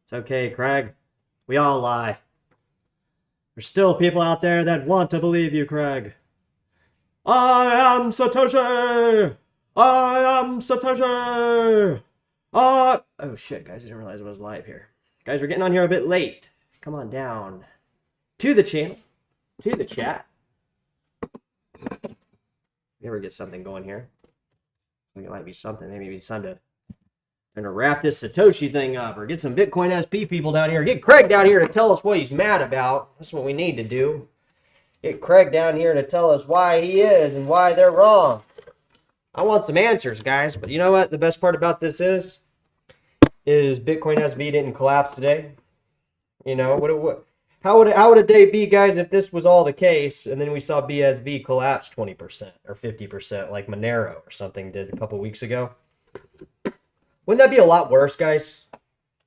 It's okay, Craig. We all lie. There's still people out there that want to believe you, Craig. I am Satoshi! I am Satoshi! Oh shit, guys, I didn't realize I was live here. Guys, we're getting on here a bit late. Come on down to the channel, to the chat. Never get something going here. I think it might be something. Maybe it's time to wrap this Satoshi thing up or get some Bitcoin SP people down here. Get Craig down here to tell us what he's mad about. That's what we need to do. Get Craig down here to tell us why he is and why they're wrong. I want some answers, guys. But you know what? The best part about this is Bitcoin SB didn't collapse today. You know, how would a day be, guys, if this was all the case and then we saw BSV collapse 20% or 50% like Monero or something did a couple weeks ago? Wouldn't that be a lot worse, guys,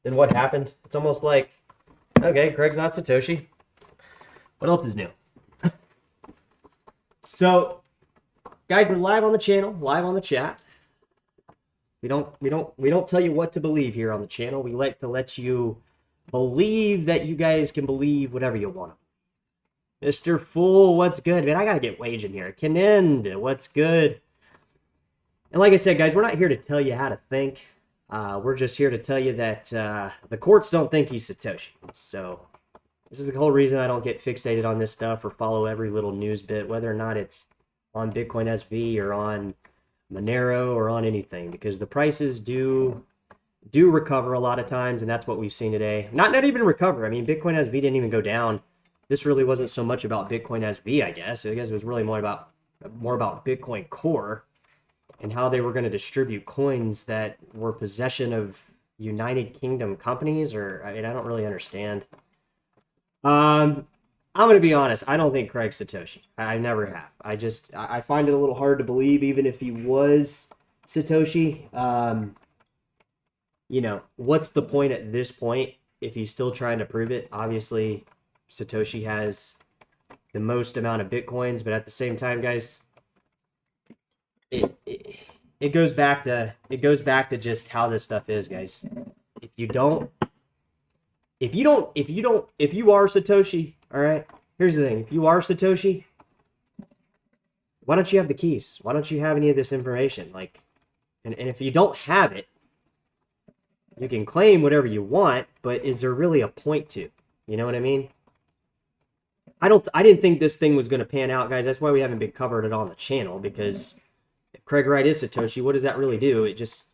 than what happened? It's almost like, okay, Craig's not Satoshi. What else is new? So, guys, we're live on the channel, live on the chat. We don't tell you what to believe here on the channel. We like to let you believe that you guys can believe whatever you want. Mr. Fool, what's good? Man, I gotta get Wage in here. Can end. What's good? And like I said, guys, we're not here to tell you how to think. We're just here to tell you that the courts don't think he's Satoshi. So this is the whole reason I don't get fixated on this stuff or follow every little news bit, whether or not it's on Bitcoin SV or on Monero or on anything, because the prices do recover a lot of times, and that's what we've seen today. Not even recover. I mean, Bitcoin SV didn't even go down. This really wasn't so much about Bitcoin SV, I guess. I guess it was really more about Bitcoin Core and how they were going to distribute coins that were possession of United Kingdom companies, or I mean, I don't really understand. I'm going to be honest. I don't think Craig's Satoshi. I never have. I find it a little hard to believe, even if he was Satoshi. You know, what's the point at this point if he's still trying to prove it? Obviously, Satoshi has the most amount of Bitcoins, but at the same time, guys, it goes back to just how this stuff is, guys. If you are Satoshi, all right, here's the thing. If you are Satoshi, why don't you have the keys? Why don't you have any of this information? Like, and if you don't have it, you can claim whatever you want, but is there really a point to? You know what I mean? I didn't think this thing was going to pan out, guys. That's why we haven't been covering it on the channel, because if Craig Wright is Satoshi, what does that really do? It just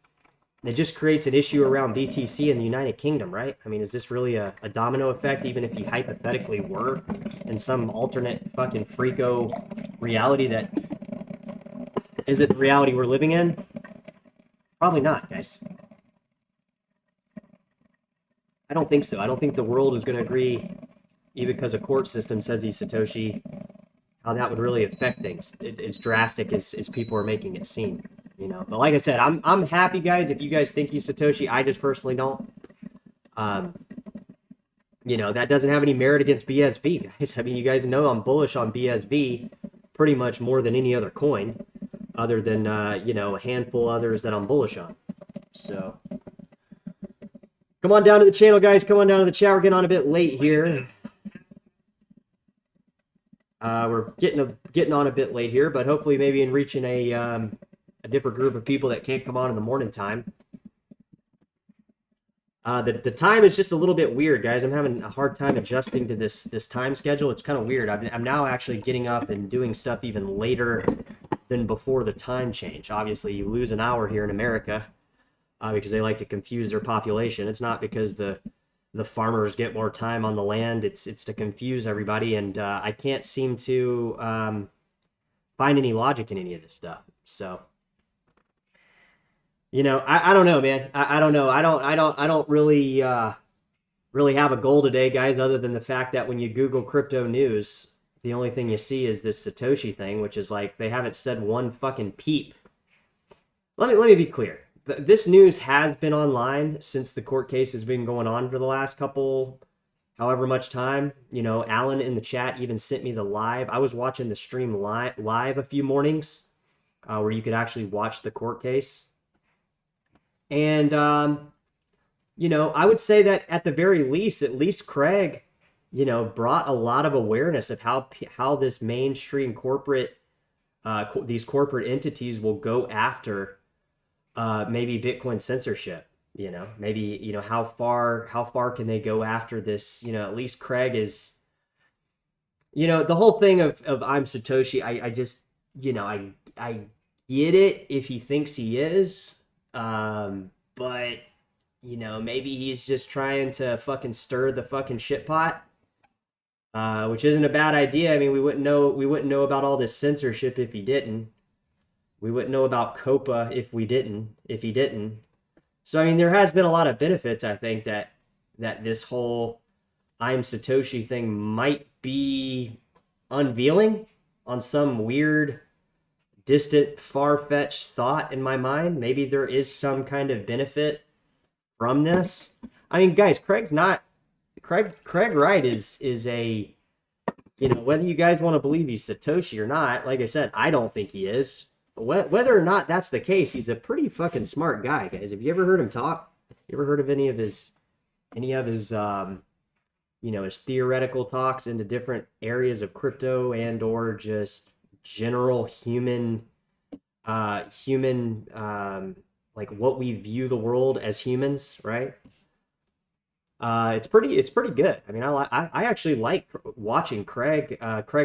creates an issue around BTC in the United Kingdom, right? I mean, is this really a domino effect, even if you hypothetically were in some alternate fucking freako reality that isn't the reality we're living in? Probably not, guys. I don't think so. I don't think the world is going to agree, even because a court system says he's Satoshi, how that would really affect things. It's drastic as people are making it seem, you know. But like I said, I'm happy, guys, if you guys think he's Satoshi. I just personally don't. You know, that doesn't have any merit against BSV, guys. I mean, you guys know I'm bullish on BSV pretty much more than any other coin, other than, you know, a handful others that I'm bullish on. So come on down to the channel, guys. Come on down to the chat. We're getting on a bit late here. We're getting on a bit late here, but hopefully maybe in reaching a different group of people that can't come on in the morning time. The time is just a little bit weird, guys. I'm having a hard time adjusting to this time schedule. It's kind of weird. I'm now actually getting up and doing stuff even later than before the time change. Obviously, you lose an hour here in America because they like to confuse their population. It's not because the farmers get more time on the land. It's to confuse everybody, and I can't seem to find any logic in any of this stuff. So, you know, I don't know, man. I don't know. I don't really have a goal today, guys, other than the fact that when you Google crypto news, the only thing you see is this Satoshi thing, which is like they haven't said one fucking peep. Let me be clear. This news has been online since the court case has been going on for the last however much time. You know, Alan in the chat even sent me the live. I was watching the stream live a few mornings where you could actually watch the court case. And I would say that at the very least, at least Craig, brought a lot of awareness of how this mainstream corporate, these corporate entities will go after maybe Bitcoin censorship. Maybe how far can they go after this? At least Craig is, the whole thing of I'm Satoshi. I just, I get it if he thinks he is, but maybe he's just trying to fucking stir the fucking shit pot, which isn't a bad idea. I mean, we wouldn't know about all this censorship if he didn't. We wouldn't know about COPA if he didn't. So I mean, there has been a lot of benefits. I think that this whole I'm Satoshi thing might be unveiling on some weird, distant, far-fetched thought in my mind. Maybe there is some kind of benefit from this. I mean, guys, Craig Wright is a, whether you guys want to believe he's Satoshi or not, like I said, I don't think he is. Whether or not that's the case, he's a pretty fucking smart guy, guys. Have you ever heard him talk? You ever heard of any of his his theoretical talks into different areas of crypto and or just general human like what we view the world as humans, right? It's pretty good. I mean, I actually like watching Craig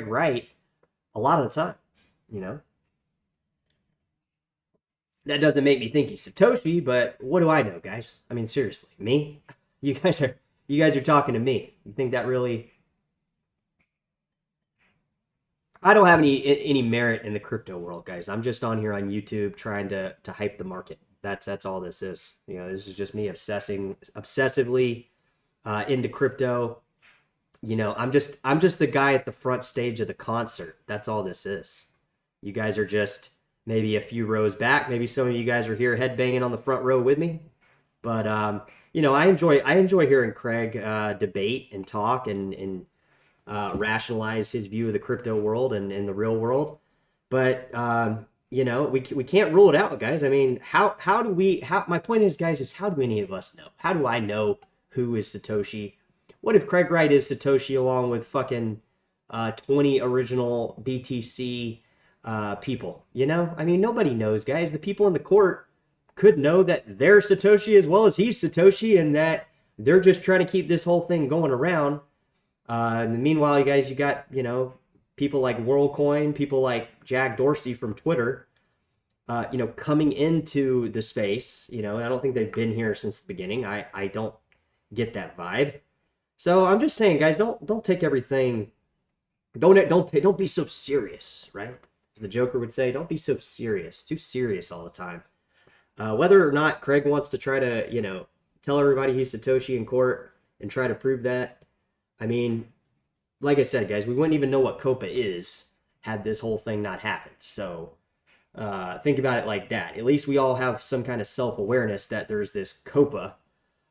Wright a lot of the time. That doesn't make me think he's Satoshi, but what do I know, guys? I mean, seriously, me? You guys are talking to me. You think that really? I don't have any merit in the crypto world, guys. I'm just on here on YouTube trying to hype the market. That's all this is. This is just me obsessively into crypto. I'm just the guy at the front stage of the concert. That's all this is. You guys are just maybe a few rows back. Maybe some of you guys are here headbanging on the front row with me. But I enjoy hearing Craig debate and talk and rationalize his view of the crypto world and the real world. But we can't rule it out, guys. I mean, how my point is, guys, is how do any of us know? How do I know who is Satoshi? What if Craig Wright is Satoshi along with fucking 20 original BTC people? I mean, nobody knows, guys. The people in the court could know that they're Satoshi as well as he's Satoshi, and that they're just trying to keep this whole thing going around. And meanwhile, you got people like WorldCoin, people like Jack Dorsey from Twitter, coming into the space. I don't think they've been here since the beginning. I don't get that vibe. So I'm just saying, guys, don't take everything. Don't be so serious, right? As the Joker would say, don't be so serious. Too serious all the time. Whether or not Craig wants to try to, tell everybody he's Satoshi in court and try to prove that. I mean, like I said, guys, we wouldn't even know what COPA is had this whole thing not happened. So think about it like that. At least we all have some kind of self-awareness that there's this COPA,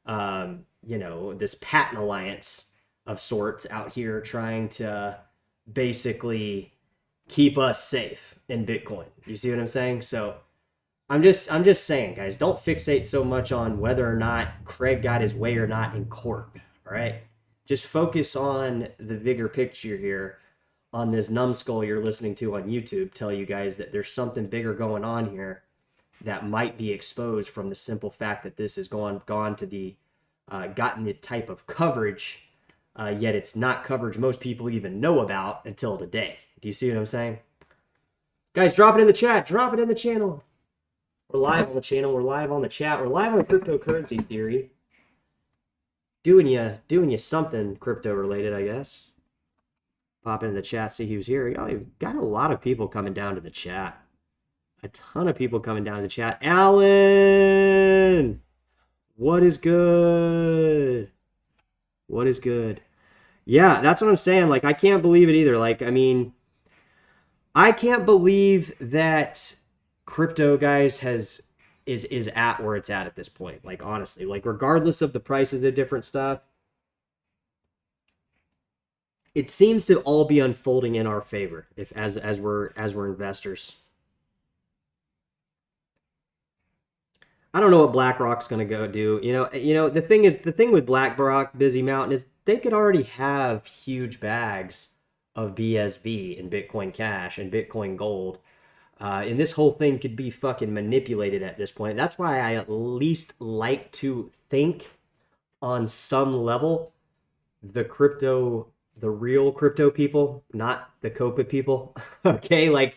this patent alliance of sorts out here trying to basically keep us safe in Bitcoin. You see what I'm saying? So I'm just saying, guys, don't fixate so much on whether or not Craig got his way or not in court. All right, just focus on the bigger picture here, on this numbskull you're listening to on YouTube tell you guys that there's something bigger going on here that might be exposed from the simple fact that this has gone to the gotten the type of coverage, yet it's not coverage most people even know about until today. Do you see what I'm saying? Guys, drop it in the chat. Drop it in the channel. We're live on the channel. We're live on the chat. We're live on cryptocurrency theory. Doing you something crypto related, I guess. Pop into the chat, see who's here. You've got a lot of people coming down to the chat. A ton of people coming down to the chat. Alan! What is good? What is good? Yeah, that's what I'm saying. Like, I can't believe it either. Like, I mean, I can't believe that crypto, guys, is at where it's at this point. Like, honestly, like, regardless of the prices of different stuff, it seems to all be unfolding in our favor as we're investors. I don't know what BlackRock's going to go do. The thing with BlackRock, Busy Mountain, is they could already have huge bags of BSV and Bitcoin Cash and Bitcoin Gold. And this whole thing could be fucking manipulated at this point. That's why I at least like to think on some level the real crypto people, not the COPA people. Okay, like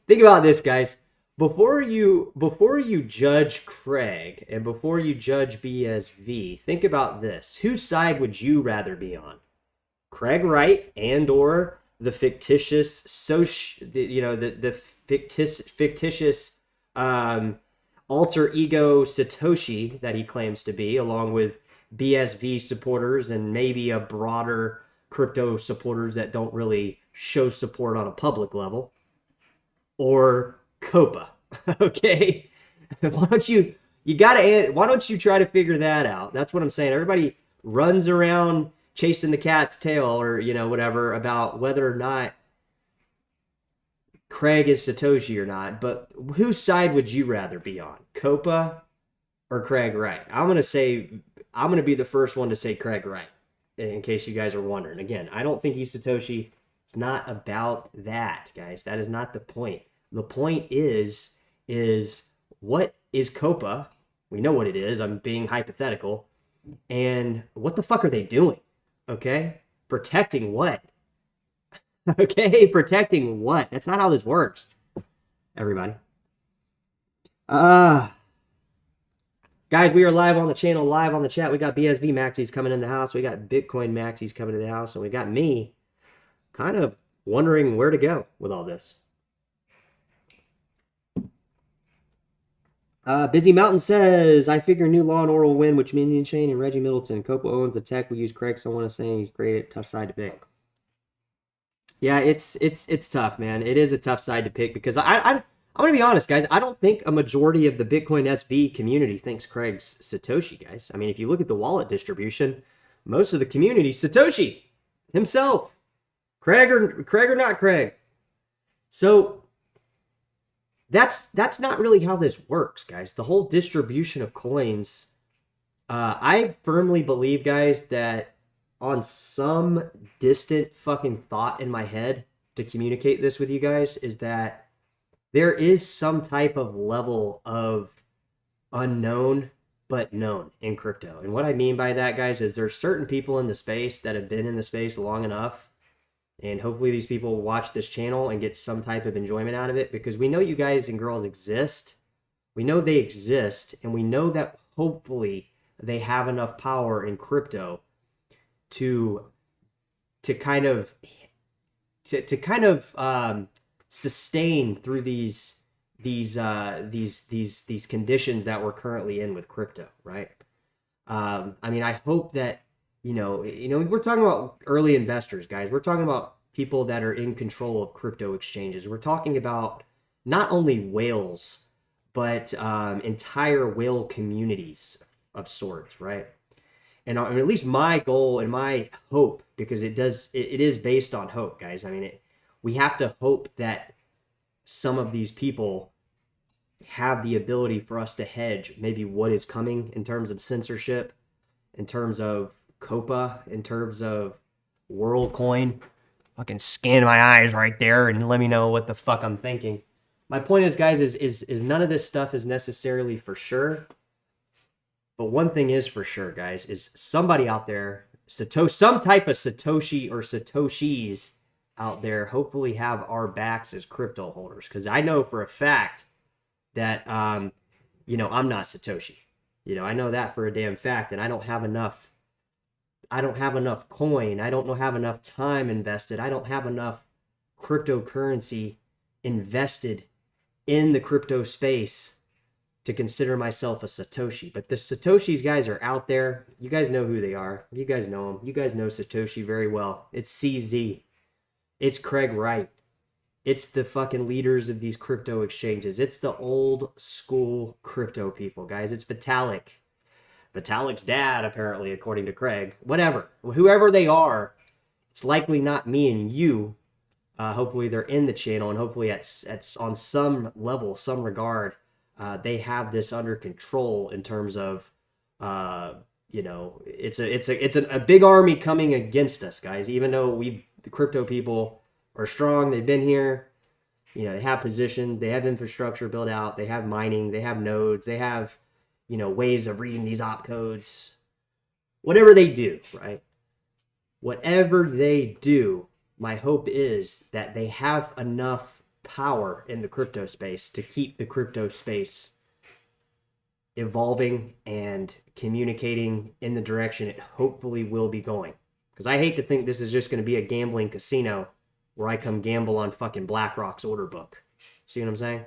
think about this, guys. Before you judge Craig and before you judge BSV, think about this. Whose side would you rather be on? Craig Wright and or the fictitious the fictitious alter ego Satoshi that he claims to be, along with BSV supporters and maybe a broader crypto supporters that don't really show support on a public level, or Copa. Okay, why don't you try to figure that out? That's what I'm saying. Everybody runs around chasing the cat's tail, or whatever, about whether or not Craig is Satoshi or not. But whose side would you rather be on, Copa or Craig Wright? I'm gonna be the first one to say Craig Wright, in case you guys are wondering. Again, I don't think he's Satoshi. It's not about that, guys. That is not the point. The point is what is Copa? We know what it is. I'm being hypothetical. And what the fuck are they doing? Okay? Protecting what? Okay? Protecting what? That's not how this works, everybody. Guys, we are live on the channel, live on the chat. We got BSV Maxis coming in the house. We got Bitcoin Maxis coming to the house. And we got me kind of wondering where to go with all this. Busy Mountain says, I figure new Law and Order will win, which Minion Chain and Reggie Middleton. Copa owns the tech. We use Craig. Someone is saying he's created a tough side to pick. Yeah, it's tough, man. It is a tough side to pick because I'm going to be honest, guys. I don't think a majority of the Bitcoin SV community thinks Craig's Satoshi, guys. I mean, if you look at the wallet distribution, most of the community, Satoshi himself, Craig or not Craig. So that's not really how this works, guys. The whole distribution of coins, I firmly believe, guys, that on some distant fucking thought in my head to communicate this with you guys is that there is some type of level of unknown but known in crypto. And what I mean by that, guys, is there's certain people in the space that have been in the space long enough, and hopefully these people watch this channel and get some type of enjoyment out of it, because we know you guys and girls exist. We know they exist, and we know that hopefully they have enough power in crypto to kind of sustain through these conditions that we're currently in with crypto, right? I mean, I hope that we're talking about early investors, guys. We're talking about people that are in control of crypto exchanges. We're talking about not only whales, but entire whale communities of sorts, right? And at least my goal and my hope, because it is based on hope, guys. I mean, we have to hope that some of these people have the ability for us to hedge maybe what is coming in terms of censorship, in terms of Copa, in terms of WorldCoin. Fucking scan my eyes right there and let me know what the fuck I'm thinking. My point is, guys, is none of this stuff is necessarily for sure. But one thing is for sure, guys, is somebody out there, some type of Satoshi or Satoshis out there, hopefully have our backs as crypto holders. Because I know for a fact that, I'm not Satoshi. I know that for a damn fact, and I don't have enough coin. I don't have enough time invested. I don't have enough cryptocurrency invested in the crypto space to consider myself a Satoshi. But the Satoshis, guys, are out there. You guys know who they are. You guys know them. You guys know Satoshi very well. It's CZ. It's Craig Wright. It's the fucking leaders of these crypto exchanges. It's the old school crypto people, guys. It's Vitalik. Vitalik's dad, apparently, according to Craig. Whatever. Whoever they are, it's likely not me and you. Hopefully they're in the channel, and hopefully at on some level, some regard, they have this under control in terms of, you know, it's a big army coming against us, guys. Even though the crypto people are strong, they've been here, you know, they have positions, they have infrastructure built out, they have mining, they have nodes, they have, you know, ways of reading these opcodes. Whatever they do, right? Whatever they do, my hope is that they have enough power in the crypto space to keep the crypto space evolving and communicating in the direction it hopefully will be going. Because I hate to think this is just going to be a gambling casino where I come gamble on fucking BlackRock's order book. See what I'm saying?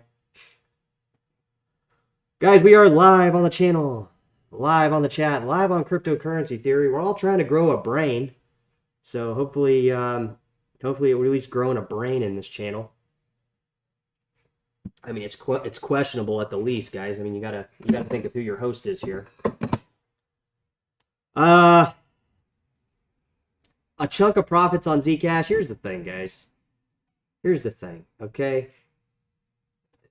Guys, we are live on the channel, live on the chat, live on cryptocurrency theory. We're all trying to grow a brain. So hopefully we're at least growing a brain in this channel. I mean, it's questionable at the least, guys. I mean, you gotta think of who your host is here. A chunk of profits on Zcash. Here's the thing, guys. Here's the thing, okay?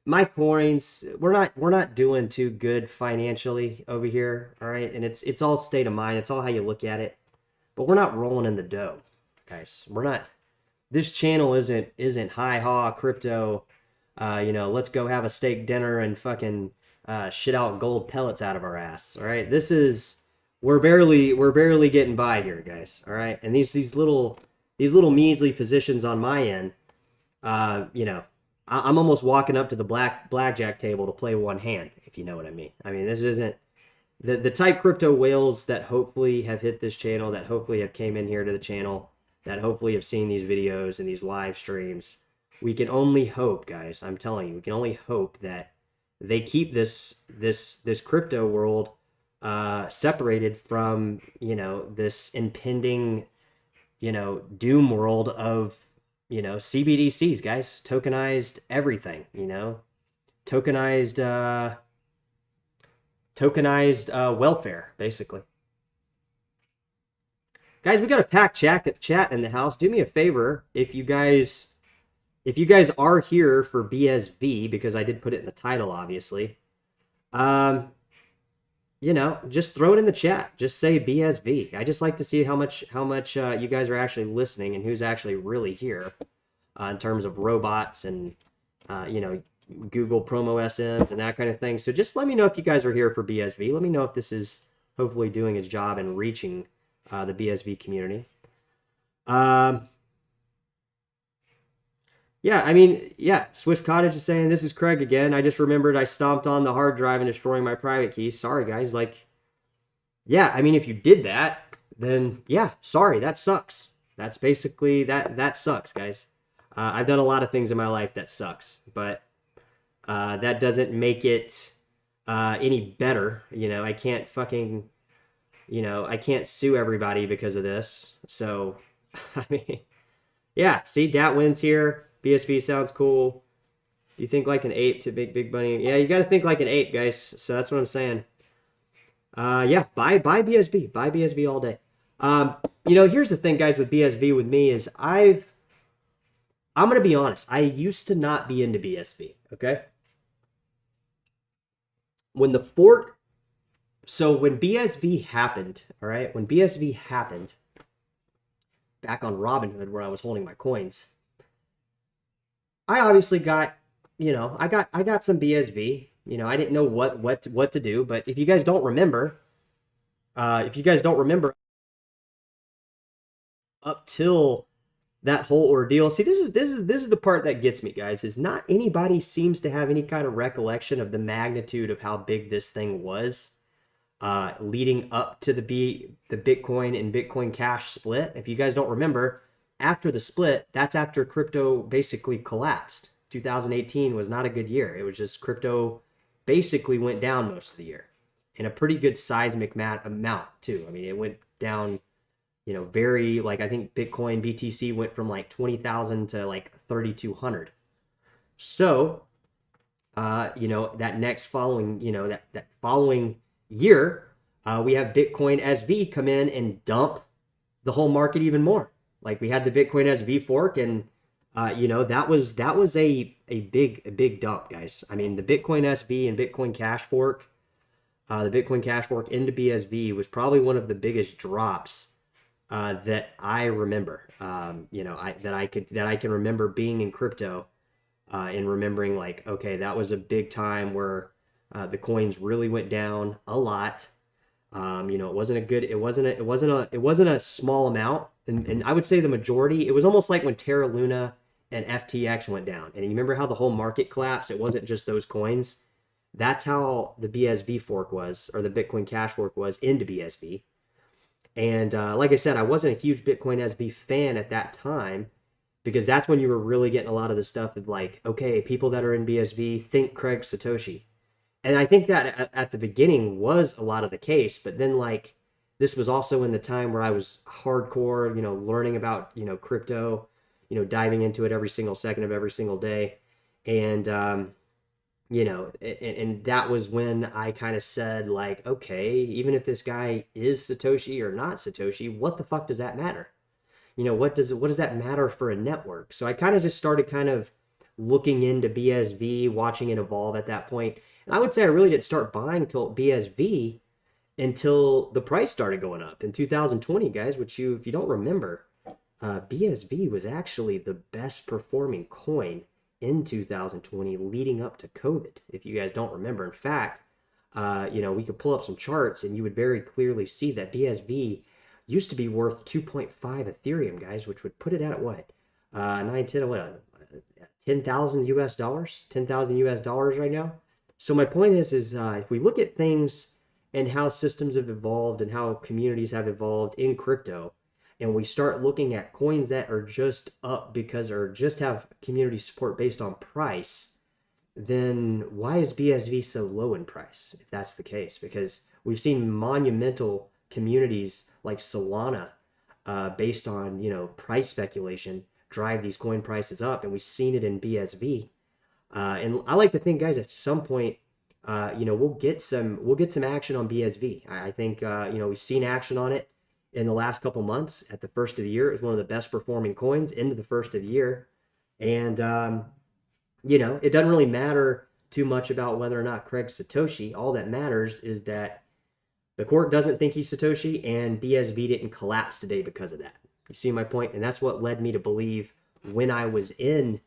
My coins, we're not doing too good financially over here, all right? And it's all state of mind. It's all how you look at it. But we're not rolling in the dough, guys. We're not. This channel isn't high-haw crypto. You know, let's go have a steak dinner and fucking shit out gold pellets out of our ass. All right, this is we're barely getting by here, guys. All right, and these little measly positions on my end, you know, I'm almost walking up to the blackjack table to play one hand, if you know what I mean. I mean, this isn't the type crypto whales that hopefully have hit this channel, that hopefully have came in here to the channel, that hopefully have seen these videos and these live streams. We can only hope, guys, I'm telling you, we can only hope that they keep this crypto world separated from, you know, this impending, you know, doom world of, you know, CBDCs, guys. Tokenized everything, you know. Tokenized welfare, basically. Guys, we got a packed chat in the house. Do me a favor, if you guys are here for BSV, because I did put it in the title, obviously, you know, just throw it in the chat. Just say BSV. I just like to see how much you guys are actually listening and who's actually really here in terms of robots and, you know, Google promo SMs and that kind of thing. So just let me know if you guys are here for BSV. Let me know if this is hopefully doing its job and reaching the BSV community. Yeah, I mean, yeah, Swiss Cottage is saying, this is Craig again. I just remembered I stomped on the hard drive and destroying my private keys. Sorry, guys. Like, yeah, I mean, if you did that, then, yeah, sorry, that sucks. That's basically, that sucks, guys. I've done a lot of things in my life that sucks, but that doesn't make it any better. You know, I can't fucking, you know, I can't sue everybody because of this. So, I mean, yeah, see, Dat wins here. BSV sounds cool. You think like an ape to make big money. Yeah, you got to think like an ape, guys. So that's what I'm saying. Yeah, buy BSV. Buy BSV all day. You know, here's the thing, guys, with BSV with me is I'm going to be honest. I used to not be into BSV, okay? When the fork, so when BSV happened, all right? When BSV happened, back on Robinhood where I was holding my coins, I obviously got, you know, I got some BSV. You know, I didn't know what to do, but if you guys don't remember, up till that whole ordeal, see, this is the part that gets me, guys, is not anybody seems to have any kind of recollection of the magnitude of how big this thing was leading up to the Bitcoin and Bitcoin Cash split. If you guys don't remember, after the split, that's after crypto basically collapsed. 2018 was not a good year. It was just crypto basically went down most of the year in a pretty good seismic amount too. I mean, it went down, you know, very, like, I think Bitcoin BTC went from like 20,000 to like 3,200. So, you know, that next following, you know, that following year, we have Bitcoin SV come in and dump the whole market even more. Like, we had the Bitcoin SV fork, and That was a big dump, guys. I mean, the Bitcoin SV and Bitcoin Cash Fork, the Bitcoin Cash Fork into BSV was probably one of the biggest drops that I remember. That I can remember being in crypto, and remembering like, okay, that was a big time where the coins really went down a lot. It wasn't a good, it wasn't a small amount, and I would say the majority. It was almost like when Terra Luna and FTX went down, and you remember how the whole market collapsed. It wasn't just those coins. That's how the BSV fork was, or the Bitcoin Cash fork was into BSV. And like I said, I wasn't a huge Bitcoin SB fan at that time, because that's when you were really getting a lot of the stuff of like, okay, people that are in BSV think Craig Satoshi. And I think that at the beginning was a lot of the case, but then like this was also in the time where I was hardcore, learning about, crypto, diving into it every single second of every single day. And and that was when I kind of said like, okay, even if this guy is Satoshi or not Satoshi, what the fuck does that matter? What does that matter for a network? So I kind of just started kind of looking into BSV, watching it evolve at that point. And I would say I really didn't start buying till BSV until the price started going up in 2020, guys, which if you don't remember, BSV was actually the best performing coin in 2020 leading up to COVID, if you guys don't remember. In fact, we could pull up some charts and you would very clearly see that BSV used to be worth 2.5 Ethereum, guys, which would put it at what? 9, 10, what? 10,000 US dollars? 10,000 US dollars right now? So my point is if we look at things and how systems have evolved and how communities have evolved in crypto, and we start looking at coins that are just up because or just have community support based on price, then why is BSV so low in price if that's the case? Because we've seen monumental communities like Solana, based on price speculation, drive these coin prices up, and we've seen it in BSV. And I like to think, guys, at some point, we'll get some action on BSV. I think we've seen action on it in the last couple months. At the first of the year, it was one of the best performing coins into the first of the year, and it doesn't really matter too much about whether or not Craig's Satoshi. All that matters is that the court doesn't think he's Satoshi, and BSV didn't collapse today because of that. You see my point? And that's what led me to believe when I was in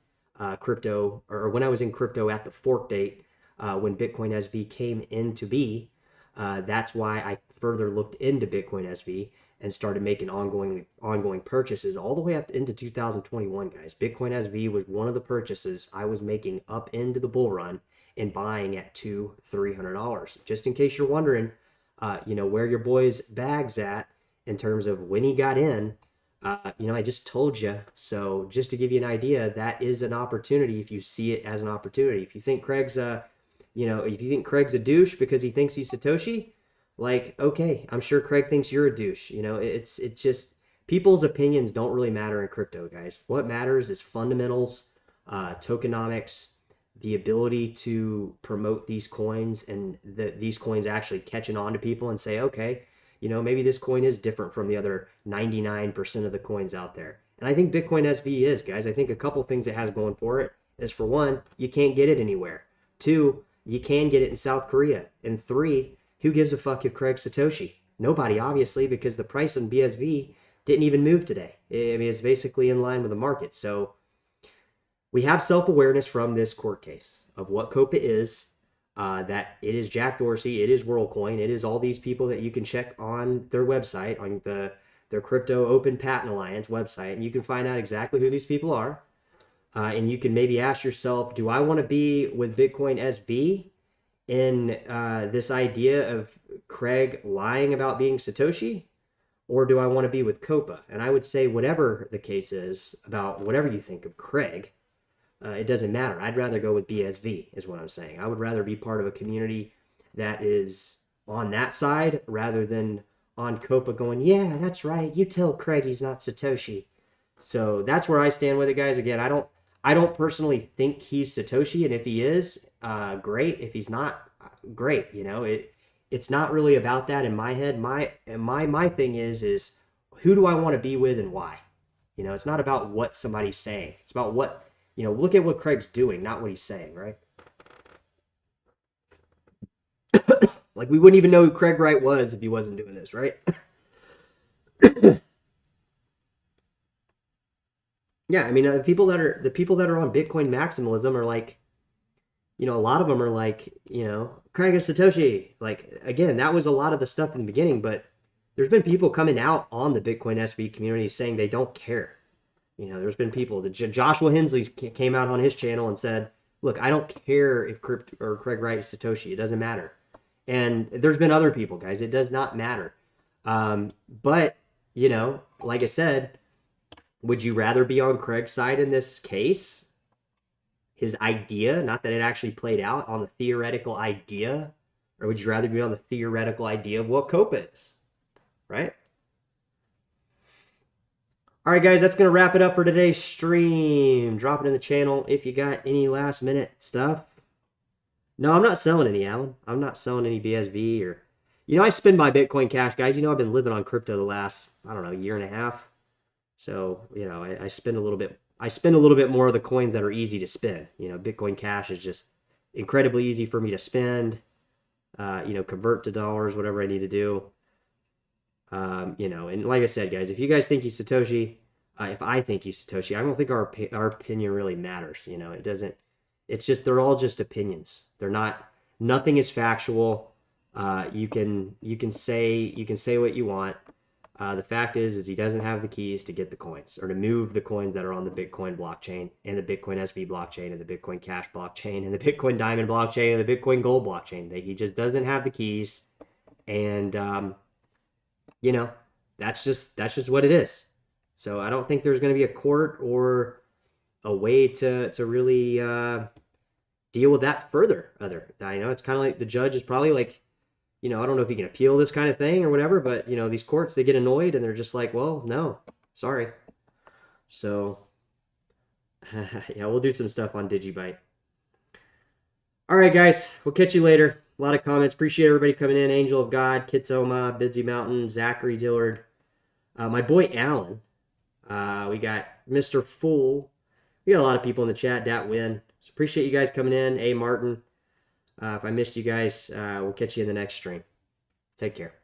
crypto, or when I was in crypto at the fork date, when Bitcoin SV came into be. That's why I further looked into Bitcoin SV and started making ongoing purchases all the way up into 2021, guys. Bitcoin SV was one of the purchases I was making up into the bull run and buying at $200-$300. Just in case you're wondering, where your boy's bag's at in terms of when he got in. I just told you. So just to give you an idea, that is an opportunity if you see it as an opportunity. If you think Craig's a douche because he thinks he's Satoshi, like, okay, I'm sure Craig thinks you're a douche. It's just people's opinions don't really matter in crypto, guys. What matters is fundamentals, tokenomics, the ability to promote these coins, and these coins actually catching on to people and say, okay, maybe this coin is different from the other 99% of the coins out there. And I think Bitcoin SV is, guys. I think a couple things it has going for it is, for one, you can't get it anywhere. Two, you can get it in South Korea. And three, who gives a fuck if Craig's Satoshi? Nobody, obviously, because the price on BSV didn't even move today. I mean, it's basically in line with the market. So we have self-awareness from this court case of what COPA is, that it is Jack Dorsey, it is WorldCoin, it is all these people that you can check on their website, on their Crypto Open Patent Alliance website, and you can find out exactly who these people are. And you can maybe ask yourself, do I want to be with Bitcoin SV in this idea of Craig lying about being Satoshi? Or do I want to be with COPA? And I would say whatever the case is, about whatever you think of Craig, it doesn't matter. I'd rather go with BSV, is what I'm saying. I would rather be part of a community that is on that side rather than on COPA going, yeah, that's right, you tell Craig he's not Satoshi. So that's where I stand with it, guys. Again, I don't personally think he's Satoshi, and if he is, great. If he's not, great. It's not really about that in my head. My thing is who do I want to be with and why? You know, it's not about what somebody's saying. It's about what, you know, look at what Craig's doing, not what he's saying, right? Like, we wouldn't even know who Craig Wright was if he wasn't doing this, right? Yeah, I mean, the people that are on Bitcoin maximalism are like, you know, a lot of them are like, you know, Craig is Satoshi. Like, again, that was a lot of the stuff in the beginning, but there's been people coming out on the Bitcoin SV community saying they don't care. You know, there's been people. Joshua Hensley came out on his channel and said, "Look, I don't care if Craig Wright is Satoshi. It doesn't matter." And there's been other people, guys. It does not matter. But you know, like I said, would you rather be on Craig's side in this case? His idea, not that it actually played out, on the theoretical idea, or would you rather be on the theoretical idea of what COPA is, right? All right, guys, that's going to wrap it up for today's stream. Drop it in the channel if you got any last minute stuff. No, I'm not selling any, Alan. I'm not selling any BSV or, you know, I spend my Bitcoin Cash, guys. You know, I've been living on crypto the last, I don't know, year and a half. So, you know, I spend a little bit. I spend a little bit more of the coins that are easy to spend. You know, Bitcoin Cash is just incredibly easy for me to spend. You know, convert to dollars, whatever I need to do. You know, and like I said, guys, if you guys think he's Satoshi, if I think he's Satoshi, I don't think our opinion really matters. You know, it doesn't. It's just, they're all just opinions. They're not. Nothing is factual. You can say what you want. The fact is he doesn't have the keys to get the coins or to move the coins that are on the Bitcoin blockchain and the Bitcoin SV blockchain and the Bitcoin Cash blockchain and the Bitcoin Diamond blockchain and the Bitcoin Gold blockchain. He just doesn't have the keys, and you know, that's just what it is. So I don't think there's going to be a court or a way to really deal with that further. I know it's kind of like the judge is probably like, you know, I don't know if he can appeal this kind of thing or whatever, but, you know, these courts, they get annoyed and they're just like, well, no, sorry. So, yeah, we'll do some stuff on Digibyte. All right, guys, we'll catch you later. A lot of comments. Appreciate everybody coming in. Angel of God, Kitsoma, Bidsy Mountain, Zachary Dillard, my boy Alan. We got Mr. Fool. We got a lot of people in the chat. Dat Win. So appreciate you guys coming in. A. Martin. If I missed you guys, we'll catch you in the next stream. Take care.